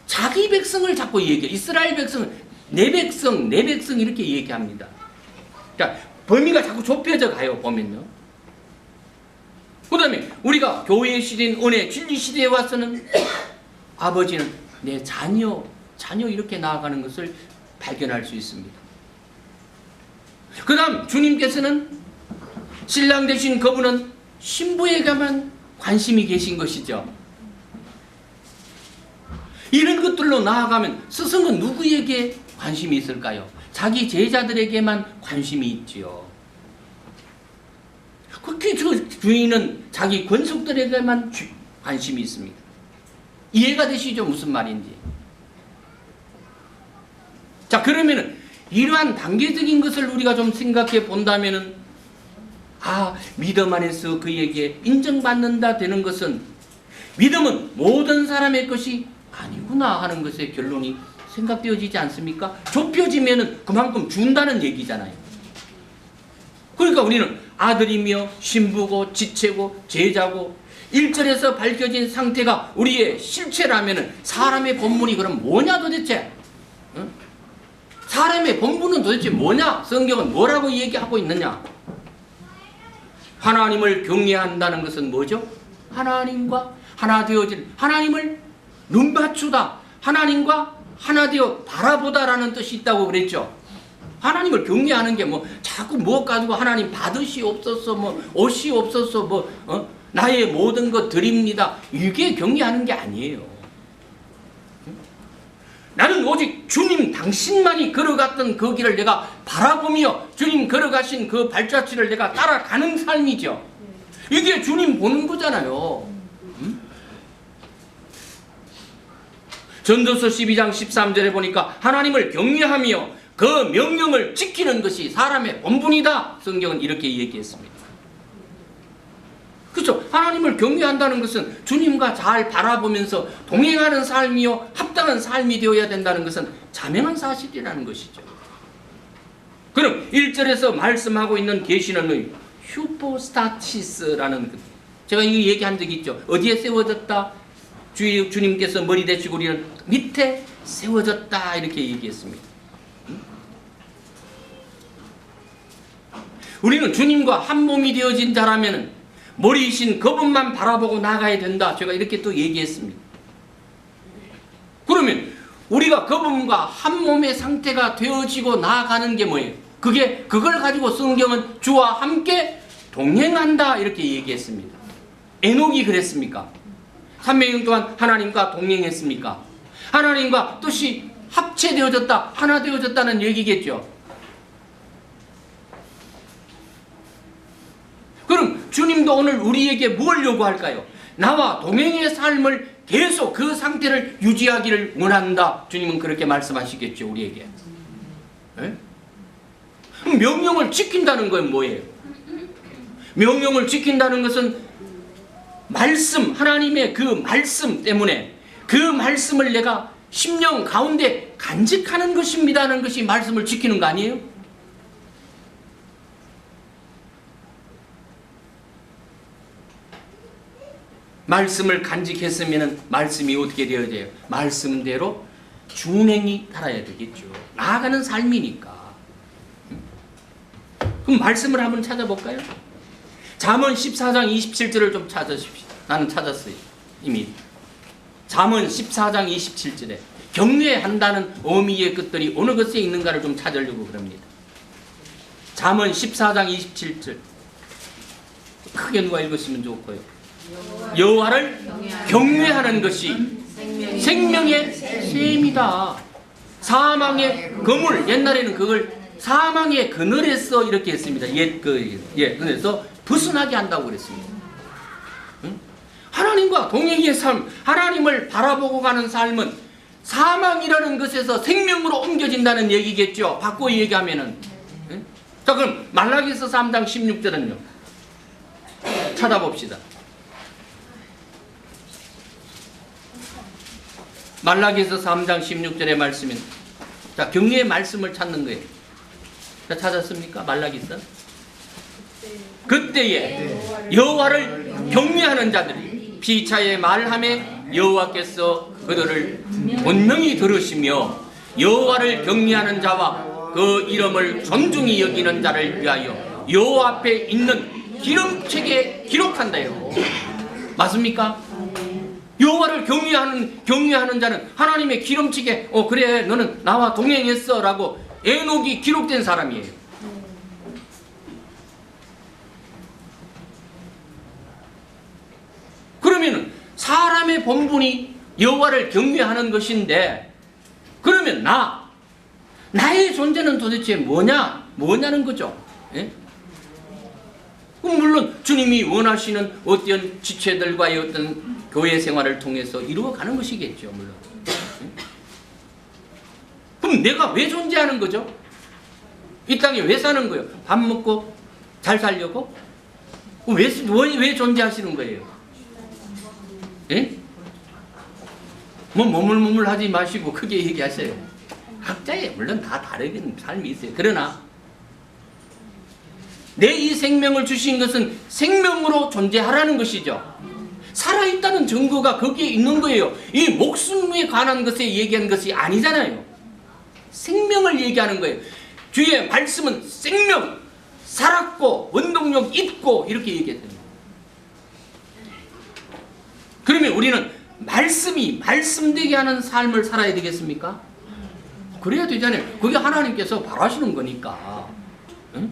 자기 백성을 자꾸 얘기해. 이스라엘 백성은 내 백성, 내 백성 이렇게 얘기합니다. 자, 범위가 자꾸 좁혀져 가요. 보면요. 그 다음에 우리가 교회 시대인 은혜, 진리 시대에 와서는 아버지는 내 자녀 이렇게 나아가는 것을 발견할 수 있습니다. 그 다음 주님께서는 신랑 되신 그분은 신부에게만 관심이 계신 것이죠. 이런 것들로 나아가면 스승은 누구에게 관심이 있을까요? 자기 제자들에게만 관심이 있지요. 그렇게 주인은 자기 권속들에게만 관심이 있습니다. 이해가 되시죠? 무슨 말인지. 자, 그러면은 이러한 단계적인 것을 우리가 좀 생각해 본다면은, 믿음 안에서 그에게 인정받는다 되는 것은, 믿음은 모든 사람의 것이 아니구나 하는 것의 결론이 생각되어지지 않습니까? 좁혀지면은 그만큼 준다는 얘기잖아요. 그러니까 우리는 아들이며 신부고 지체고 제자고 1절에서 밝혀진 상태가 우리의 실체라면은 사람의 본분이 그럼 뭐냐 도대체? 응? 사람의 본분은 도대체 뭐냐? 성경은 뭐라고 얘기하고 있느냐? 하나님을 경외한다는 것은 뭐죠? 하나님과 하나 되어질, 하나님을 눈맞추다, 하나님과 하나 되어 바라보다라는 뜻이 있다고 그랬죠. 하나님을 경외하는 게 자꾸 무엇 가지고 하나님 받으시옵소서, 오시옵소서, 나의 모든 것 드립니다. 이게 경외하는 게 아니에요. 나는 오직 주님 당신만이 걸어갔던 그 길을 내가 바라보며 주님 걸어가신 그 발자취를 내가 따라가는 삶이죠. 이게 주님 보는 거잖아요. 전도서 12장 13절에 보니까 하나님을 경외하며 그 명령을 지키는 것이 사람의 본분이다. 성경은 이렇게 얘기했습니다. 그렇죠? 하나님을 경외한다는 것은 주님과 잘 바라보면서 동행하는 삶이요 합당한 삶이 되어야 된다는 것은 자명한 사실이라는 것이죠. 그럼 1절에서 말씀하고 있는 계시는 휴포스타치스라는, 제가 이거 얘기한 적이 있죠. 어디에 세워졌다? 주님께서 머리 대시고 우리는 밑에 세워졌다 이렇게 얘기했습니다. 우리는 주님과 한 몸이 되어진 자라면 머리이신 그분만 바라보고 나가야 된다. 제가 이렇게 또 얘기했습니다. 그러면 우리가 그분과 한 몸의 상태가 되어지고 나아가는 게 뭐예요? 그걸 가지고 성경은 주와 함께 동행한다 이렇게 얘기했습니다. 에녹이 그랬습니까? 300년 동안 하나님과 동행했습니까? 하나님과 뜻이 합체되어졌다, 하나 되어졌다는 얘기겠죠. 그럼 주님도 오늘 우리에게 뭘 요구할까요? 나와 동행의 삶을 계속 그 상태를 유지하기를 원한다. 주님은 그렇게 말씀하시겠죠, 우리에게. 네? 명령을 지킨다는 건 뭐예요? 명령을 지킨다는 것은 말씀, 하나님의 그 말씀 때문에 그 말씀을 내가 심령 가운데 간직하는 것입니다는 것이 말씀을 지키는 거 아니에요? 말씀을 간직했으면 말씀이 어떻게 되어야 돼요? 말씀대로 준행이 따라야 되겠죠. 나아가는 삶이니까. 그럼 말씀을 한번 찾아볼까요? 잠언 14장 27절을 좀 찾으십시오. 나는 찾았어요. 이미. 잠언 14장 27절에 경외한다는 의미의 것들이 어느 것에 있는가를 좀 찾으려고 그럽니다. 잠언 14장 27절. 크게 누가 읽으시면 좋고요. 여호와를 경외하는 것이 생명의 셈이다. 사망의 그물, 옛날에는 그걸 사망의 그늘에서 이렇게 했습니다. 그래서 벗어나게 한다고 그랬습니다. 하나님과 동행의 삶, 하나님을 바라보고 가는 삶은 사망이라는 것에서 생명으로 옮겨진다는 얘기겠죠. 바꿔 얘기하면은. 자, 그럼 말라기서 3장 16절은요. 찾아봅시다. 말라기서 3장 16절의 말씀은, 자, 경외의 말씀을 찾는 거예요. 자, 찾았습니까? 말라기서 그때에 여호와를 경외하는 자들이 피차에 말하매 여호와께서 그들을 분명히 들으시며 여호와를 경외하는 자와 그 이름을 존중히 여기는 자를 위하여 여호와 앞에 있는 기름책에 기록한다요. 맞습니까? 여호와를 경외하는 자는 하나님의 기름책에 그래 너는 나와 동행했어 라고 에녹이 기록된 사람이에요. 그러면 사람의 본분이 여호와를 경외하는 것인데, 그러면 나의 존재는 도대체 뭐냐는 거죠. 예? 물론 주님이 원하시는 어떤 지체들과의 어떤 교회 생활을 통해서 이루어가는 것이겠죠. 물론. 그럼 내가 왜 존재하는 거죠? 이 땅에 왜 사는 거예요? 밥 먹고 잘 살려고? 왜 존재하시는 거예요? 예? 뭐 머물머물 하지 마시고 크게 얘기하세요. 각자의 물론 다 다르긴 삶이 있어요. 그러나 내 이 생명을 주신 것은 생명으로 존재하라는 것이죠. 살아있다는 증거가 거기에 있는 거예요. 이 목숨에 관한 것에 얘기한 것이 아니잖아요. 생명을 얘기하는 거예요. 주의 말씀은 생명, 살았고 원동력 있고 이렇게 얘기했습니다. 그러면 우리는 말씀이 말씀되게 하는 삶을 살아야 되겠습니까? 그래야 되잖아요. 그게 하나님께서 바라시는 거니까. 응?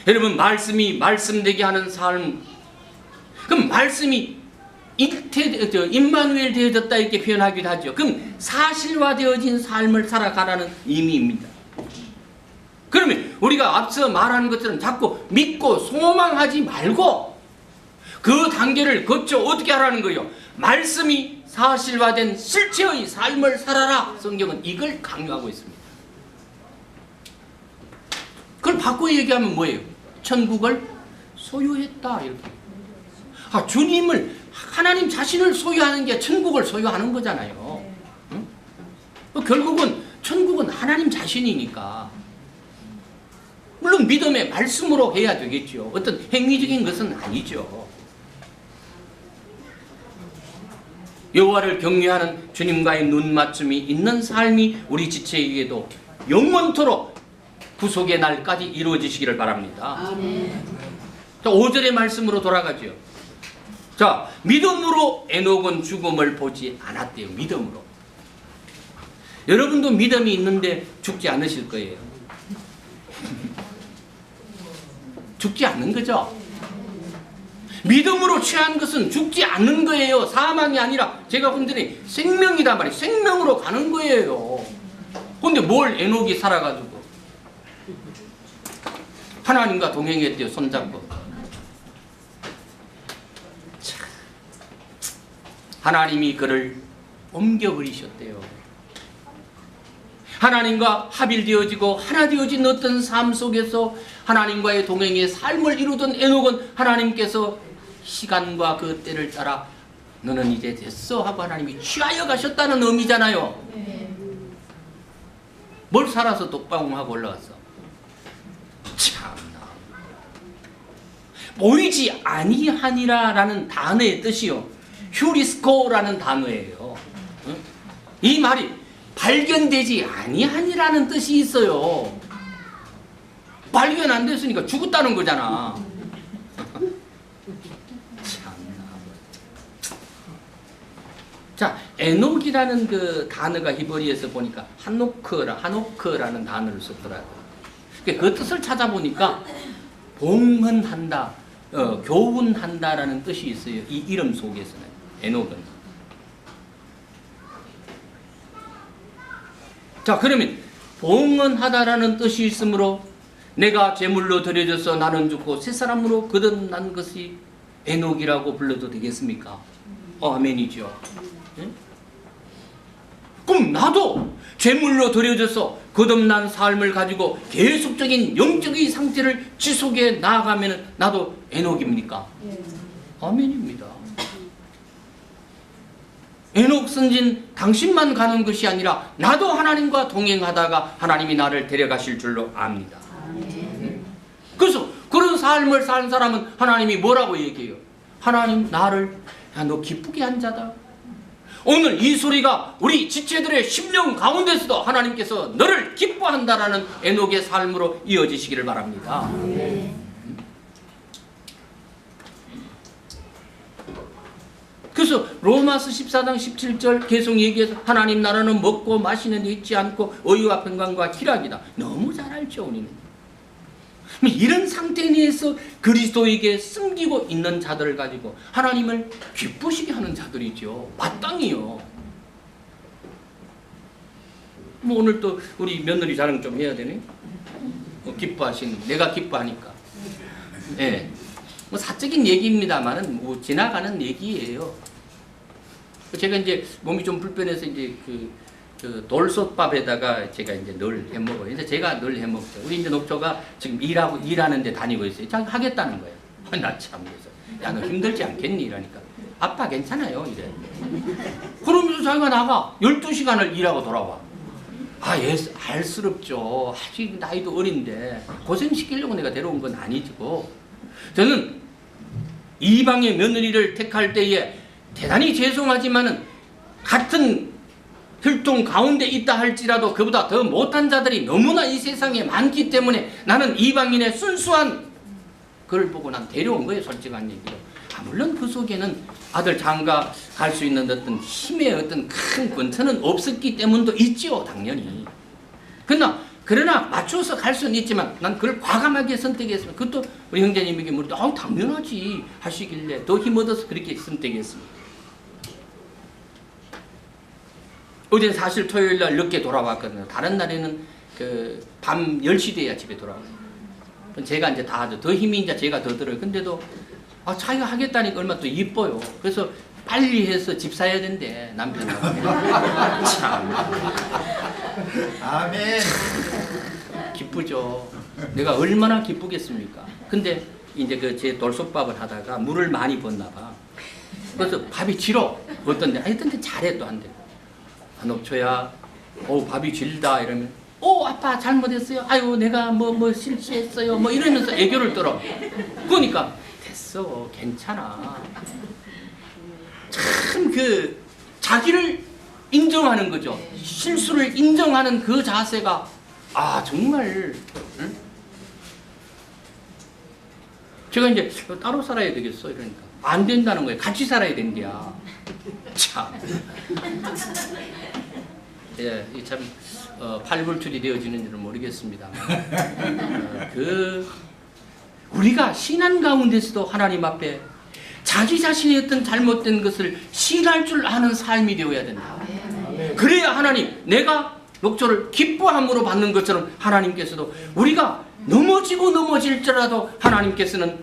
여러분, 말씀이 말씀되게 하는 삶, 그럼 말씀이 임마누엘 되어졌다 이렇게 표현하기도 하죠. 그럼 사실화되어진 삶을 살아가라는 의미입니다. 그러면 우리가 앞서 말한 것처럼 자꾸 믿고 소망하지 말고 그 단계를 거쳐 어떻게 하라는 거예요? 말씀이 사실화된 실체의 삶을 살아라. 성경은 이걸 강요하고 있습니다. 그걸 바꿔 얘기하면 뭐예요? 천국을 소유했다 이렇게. 주님을, 하나님 자신을 소유하는 게 천국을 소유하는 거잖아요. 응? 결국은 천국은 하나님 자신이니까. 물론 믿음의 말씀으로 해야 되겠죠. 어떤 행위적인 것은 아니죠. 여호와를 경외하는 주님과의 눈맞춤이 있는 삶이 우리 지체에게도 영원토록 구속의 날까지 이루어지시기를 바랍니다. 아멘. 자, 5절의 말씀으로 돌아가죠. 자, 믿음으로 에녹은 죽음을 보지 않았대요. 믿음으로. 여러분도 믿음이 있는데 죽지 않으실 거예요. 죽지 않는 거죠. 믿음으로 취한 것은 죽지 않는 거예요. 사망이 아니라 제가 본전에 생명이란 말이에요. 생명으로 가는 거예요. 근데 뭘 에녹이 살아가지고 하나님과 동행했대요. 손잡고. 참. 하나님이 그를 옮겨버리셨대요. 하나님과 합일되어지고 하나 되어진 어떤 삶 속에서 하나님과의 동행의 삶을 이루던 에녹은 하나님께서 시간과 그 때를 따라 너는 이제 됐어 하고 하나님이 취하여 가셨다는 의미잖아요. 뭘 살아서 독방하고 올라왔어? 참나. 보이지 아니하니라라는 단어의 뜻이요, 휴리스코라는 단어예요. 이 말이 발견되지 아니하니라는 뜻이 있어요. 발견 안 됐으니까 죽었다는 거잖아. 참나. 자, 에녹이라는 그 단어가 히브리에서 보니까 하노크라는 단어를 썼더라고요. 그 뜻을 찾아보니까 봉헌한다, 교훈한다라는 뜻이 있어요. 이 이름 속에서는 에녹은. 자, 그러면 봉헌하다라는 뜻이 있으므로 내가 제물로 드려져서 나는 죽고 새 사람으로 거듭난 것이 에녹이라고 불러도 되겠습니까? 아멘이죠. 네? 그럼 나도 제물로 드려져서 거듭난 삶을 가지고 계속적인 영적인 상태를 지속해 나아가면 나도 에녹입니까? 아멘입니다. 에녹 선진 당신만 가는 것이 아니라 나도 하나님과 동행하다가 하나님이 나를 데려가실 줄로 압니다. 그래서 그런 삶을 산 사람은 하나님이 뭐라고 얘기해요? 하나님 나를 너 기쁘게 한 자다. 오늘 이 소리가 우리 지체들의 심령 가운데서도 하나님께서 너를 기뻐한다라는 에녹의 삶으로 이어지시기를 바랍니다. 그래서 로마서 14장 17절 계속 얘기해서 하나님 나라는 먹고 마시는 데 있지 않고 의와 평강과 희락이다. 너무 잘 알죠 우리는. 이런 상태 내에서 그리스도에게 숨기고 있는 자들을 가지고 하나님을 기쁘시게 하는 자들이죠. 마땅히요. 오늘 또 우리 며느리 자랑 좀 해야 되네. 기뻐하시는, 내가 기뻐하니까. 예. 사적인 얘기입니다만은 지나가는 얘기예요. 제가 이제 몸이 좀 불편해서 이제 그 돌솥밥에다가 제가 이제 늘 해먹어요. 그래서 제가 늘 해먹죠. 우리 이제 녹초가 지금 일하는데 다니고 있어요. 자기 하겠다는 거예요. 나 참, 그래서 야, 너 힘들지 않겠니? 이러니까 아빠 괜찮아요. 이래. 그러면서 자기가 나가 12시간을 일하고 돌아와. 예, 알스럽죠. 아직 나이도 어린데 고생시키려고 내가 데려온 건 아니고, 저는 이방의 며느리를 택할 때에 대단히 죄송하지만은 같은 혈통 가운데 있다 할지라도 그보다 더 못한 자들이 너무나 이 세상에 많기 때문에 나는 이방인의 순수한 그를 보고 난 데려온 거예요. 솔직한 얘기로. 물론 그 속에는 아들 장가 갈 수 있는 어떤 힘의 어떤 큰 권천은 없었기 때문도 있지요. 당연히. 그러나 맞춰서 갈 수는 있지만 난 그걸 과감하게 선택했습니다. 그것도 우리 형제님에게 물을 때 당연하지 하시길래 더 힘 얻어서 그렇게 선택했습니다. 어제 사실 토요일날 늦게 돌아왔거든요. 다른 날에는 그 밤 10시 돼야 집에 돌아와요. 제가 이제 다 하죠. 더 힘이 이제 제가 더 들어요. 근데도 자기가 하겠다니까 얼마나 또 이뻐요. 그래서 빨리 해서 집 사야 된대, 남편하고. 참. 아멘. 기쁘죠. 내가 얼마나 기쁘겠습니까? 근데 이제 제 돌솥밥을 하다가 물을 많이 붓나 봐. 그래서 밥이 질어. 어떤데? 하여튼 잘해 또 한대. 녹초야, 밥이 질다 이러면, 아빠 잘못했어요. 아유, 내가 뭐 실수했어요. 뭐 이러면서 애교를 떨어. 그러니까 됐어, 괜찮아. 참 자기를 인정하는 거죠. 실수를 인정하는 그 자세가 정말. 응? 제가 이제 따로 살아야 되겠어 이러니까 안 된다는 거예요. 같이 살아야 된대야. 참. 예, 참 팔불출이 되어지는지는 모르겠습니다만 우리가 신앙 가운데서도 하나님 앞에 자기 자신의 어떤 잘못된 것을 시인할 줄 아는 삶이 되어야 된다. 그래야 하나님, 내가 녹초를 기뻐함으로 받는 것처럼 하나님께서도 우리가 넘어질지라도 하나님께서는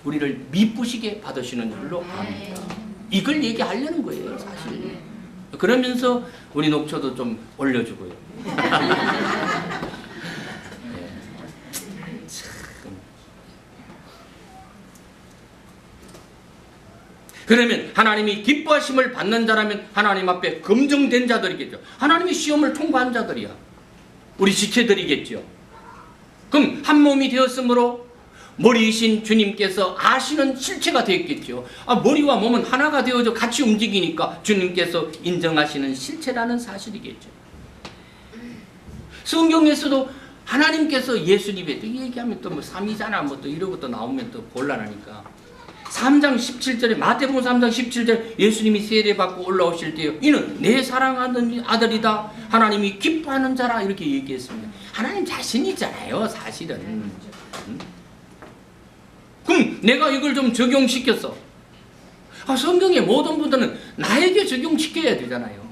우리를 미쁘시게 받으시는 줄로 압니다. 이걸 얘기하려는 거예요, 사실. 그러면서 우리 녹초도 좀 올려주고요. 그러면 하나님이 기뻐하심을 받는 자라면 하나님 앞에 검증된 자들이겠죠. 하나님이 시험을 통과한 자들이야. 우리 지체들이겠죠. 그럼 한 몸이 되었으므로 머리이신 주님께서 아시는 실체가 되었겠죠. 머리와 몸은 하나가 되어져 같이 움직이니까 주님께서 인정하시는 실체라는 사실이겠죠. 성경에서도 하나님께서 예수님에 또 얘기하면 또 뭐 삼위잖아 뭐 또 이러고 또 나오면 또 곤란하니까 3장 17절에 마태복음 3장 17절 예수님이 세례받고 올라오실 때요, 이는 내 사랑하는 아들이다, 하나님이 기뻐하는 자라, 이렇게 얘기했습니다. 하나님 자신이잖아요, 사실은. 그럼 내가 이걸 좀 적용시켰어. 성경의 모든 분들은 나에게 적용시켜야 되잖아요.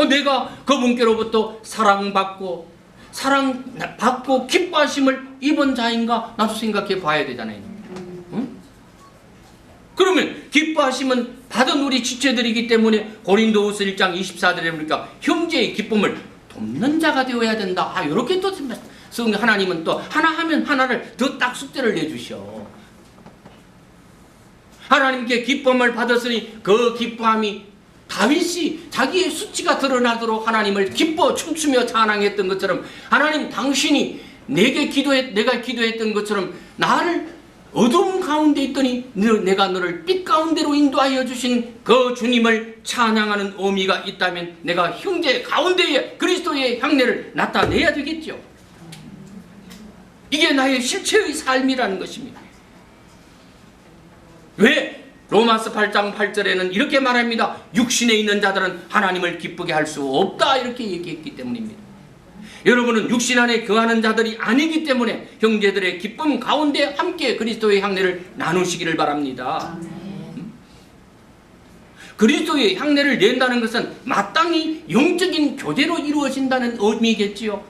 내가 그분께로부터 사랑받고 기뻐하심을 입은 자인가 나도 생각해 봐야 되잖아요. 그러면 기뻐하심은 받은 우리 지체들이기 때문에 고린도후서 1장 24절에 보니까 형제의 기쁨을 돕는 자가 되어야 된다. 이렇게 또 하나님은 또 하나 하면 하나를 더 딱 숙제를 내주셔. 하나님께 기쁨을 받았으니 그 기뻐함이 다윗이 자기의 수치가 드러나도록 하나님을 기뻐 춤추며 찬양했던 것처럼 하나님 당신이 내가 기도했던 것처럼 나를 어두움 가운데 있더니 내가 너를 빛 가운데로 인도하여 주신 그 주님을 찬양하는 의미가 있다면 내가 형제 가운데에 그리스도의 향례를 나타내야 되겠죠. 이게 나의 실체의 삶이라는 것입니다. 왜? 로마서 8장 8절에는 이렇게 말합니다. 육신에 있는 자들은 하나님을 기쁘게 할 수 없다 이렇게 얘기했기 때문입니다. 여러분은 육신 안에 거하는 자들이 아니기 때문에 형제들의 기쁨 가운데 함께 그리스도의 향례를 나누시기를 바랍니다. 그리스도의 향례를 낸다는 것은 마땅히 영적인 교제로 이루어진다는 의미겠지요.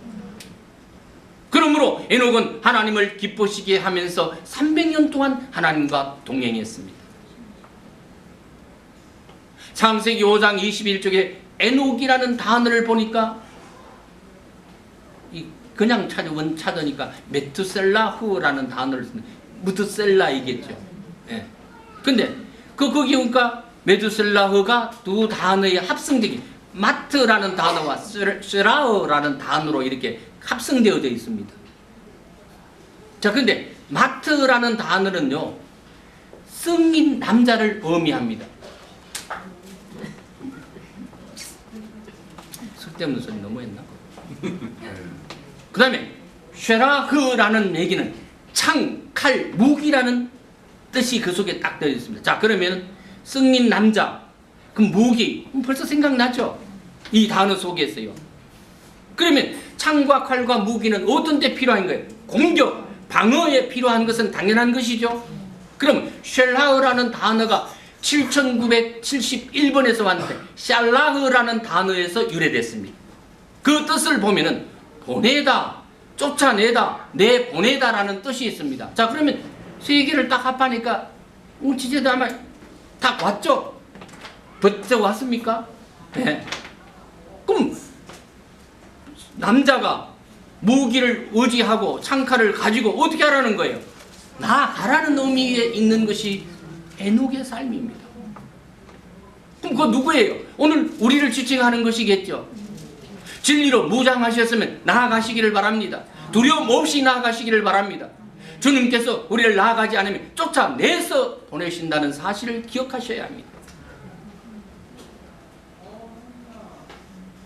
그러므로 에녹은 하나님을 기쁘시게 하면서 300년 동안 하나님과 동행했습니다. 창세기 5장 21쪽에 에녹이라는 단어를 보니까 그냥 찾으니까 메투셀라후라는 단어를 씁니다. 무드셀라이겠죠. 예. 근데 거기 보니까 메두셀라흐가 두 단어의 합성되기 마트라는 단어와 쇠라우라는 단어로 이렇게 합성되어져 있습니다. 자, 근데 마트라는 단어는요 성인 남자를 의미합니다. 쓸데없는 소리 너무 했나? 그 다음에 쉐라흐라는 얘기는 창, 칼, 무기라는 뜻이 그 속에 딱 들어 있습니다. 자, 그러면 성인 남자, 그 무기 벌써 생각나죠? 이 단어 속에서요. 그러면 창과 칼과 무기는 어떤 때 필요한 거예요? 공격, 방어에 필요한 것은 당연한 것이죠. 그럼 쉘라흐라는 단어가 7971번에서 왔는데 샬라흐라는 단어에서 유래됐습니다. 그 뜻을 보면은 보내다, 쫓아내다, 내보내다라는 뜻이 있습니다. 자, 그러면 세 개를 딱 합하니까 진짜 아마 딱 왔죠? 벌써 왔습니까? 네. 그럼 남자가 무기를 의지하고 창칼을 가지고 어떻게 하라는 거예요? 나가라는 의미에 있는 것이 에녹의 삶입니다. 그럼 그거 누구예요? 오늘 우리를 지칭하는 것이겠죠. 진리로 무장하셨으면 나아가시기를 바랍니다. 두려움 없이 나아가시기를 바랍니다. 주님께서 우리를 나아가지 않으면 쫓아내서 보내신다는 사실을 기억하셔야 합니다.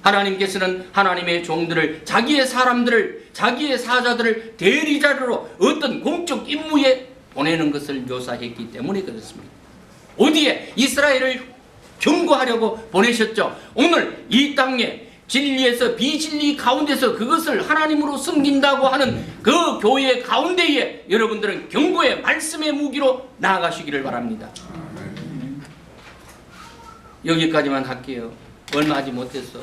하나님께서는 하나님의 종들을, 자기의 사람들을, 자기의 사자들을 대리자로 어떤 공적 임무에 보내는 것을 묘사했기 때문에 그렇습니다. 어디에? 이스라엘을 경고하려고 보내셨죠. 오늘 이 땅에 진리에서 비진리 가운데서 그것을 하나님으로 섬긴다고 하는 그 교회 가운데에 여러분들은 경고의 말씀의 무기로 나아가시기를 바랍니다. 여기까지만 할게요. 얼마 하지 못했어.